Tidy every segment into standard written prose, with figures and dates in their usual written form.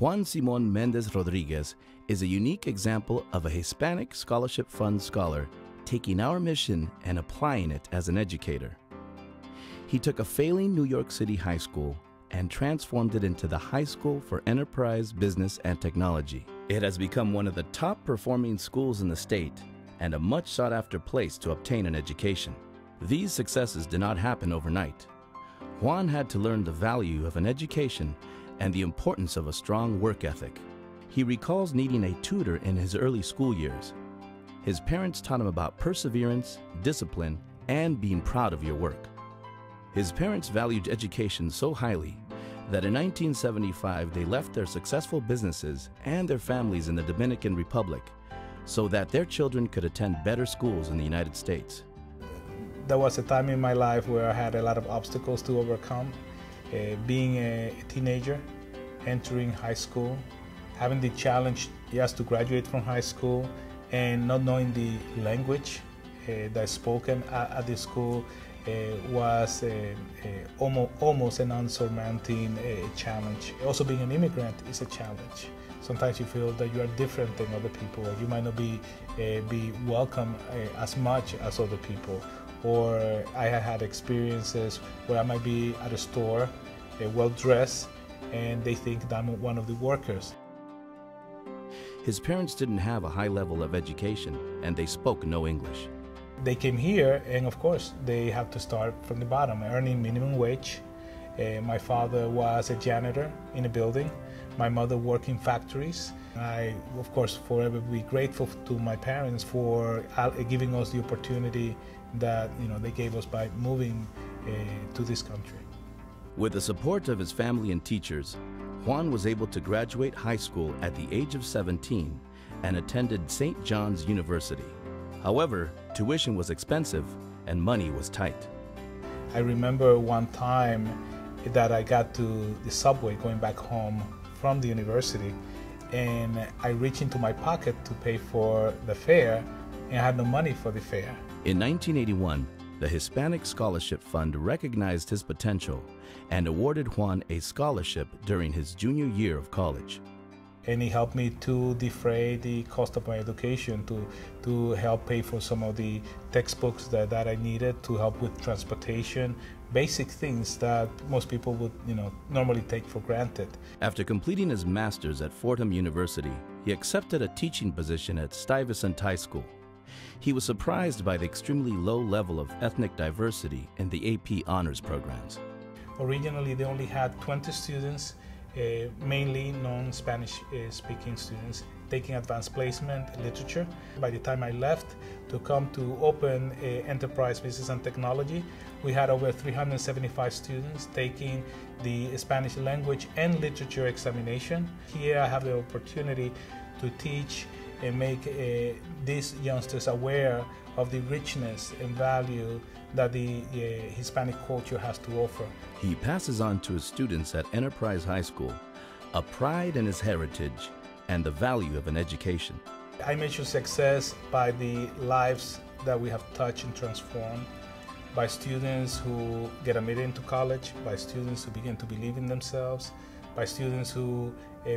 Juan Simón MéndezRodríguez is a unique example of a Hispanic Scholarship Fund scholar taking our mission and applying it as an educator. He took a failing New York City high school and transformed it into the High School for Enterprise, Business, and Technology. It has become one of the top performing schools in the state and a much sought after place to obtain an education. These successes did not happen overnight. Juan had to learn the value of an education and the importance of a strong work ethic. He recalls needing a tutor in his early school years. His parents taught him about perseverance, discipline, and being proud of your work. His parents valued education so highly that in 1975 they left their successful businesses and their families in the Dominican Republic so that their children could attend better schools in the United States. There was a time in my life where I had a lot of obstacles to overcome. Being a teenager, entering high school, having the challenge just to graduate from high school and not knowing the language that's spoken at the school was almost an unsurmounting challenge. Also being an immigrant is a challenge. Sometimes you feel that you are different than other people, or you might not be welcome as much as other people. Or I had experiences where I might be at a store, well-dressed, and they think that I'm one of the workers. His parents didn't have a high level of education, and they spoke no English. They came here, and of course, they have to start from the bottom, earning minimum wage. My father was a janitor in a building. My mother worked in factories. I, of course, forever be grateful to my parents for giving us the opportunity that they gave us by moving to this country. With the support of his family and teachers, Juan was able to graduate high school at the age of 17 and attended St. John's University. However, tuition was expensive and money was tight. I remember one time that I got to the subway going back home from the university, and I reached into my pocket to pay for the fare, and I had no money for the fare. In 1981, the Hispanic Scholarship Fund recognized his potential and awarded Juan a scholarship during his junior year of college. And he helped me to defray the cost of my education, to help pay for some of the textbooks that I needed, to help with transportation, basic things that most people would normally take for granted. After completing his master's at Fordham University, he accepted a teaching position at Stuyvesant High School. He was surprised by the extremely low level of ethnic diversity in the AP honors programs. Originally, they only had 20 students, mainly non-Spanish speaking students, taking advanced placement in literature. By the time I left to come to open Enterprise, Business, and Technology, we had over 375 students taking the Spanish language and literature examination. Here I have the opportunity to teach and make these youngsters aware of the richness and value that the Hispanic culture has to offer. He passes on to his students at Enterprise High School a pride in his heritage and the value of an education. I measure success by the lives that we have touched and transformed, by students who get admitted into college, by students who begin to believe in themselves, by students who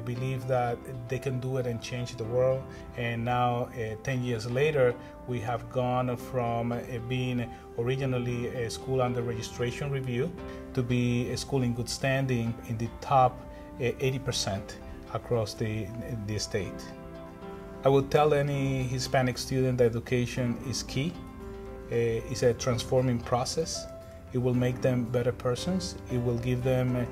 believe that they can do it and change the world. And now, 10 years later, we have gone from being originally a school under registration review to be a school in good standing in the top 80% across the state. I would tell any Hispanic student that education is key. It's a transforming process. It will make them better persons. It will give them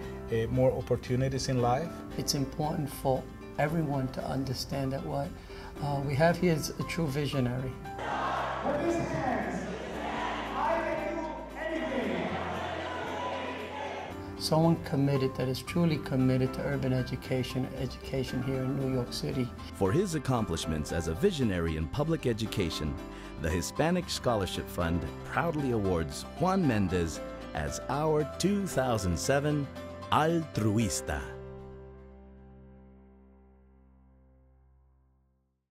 more opportunities in life. It's important for everyone to understand that what we have here is a true visionary. With his hands, I can do anything. Someone committed, that is truly committed to urban education here in New York City. For his accomplishments as a visionary in public education, the Hispanic Scholarship Fund proudly awards Juan Méndez as our 2007 Altruista.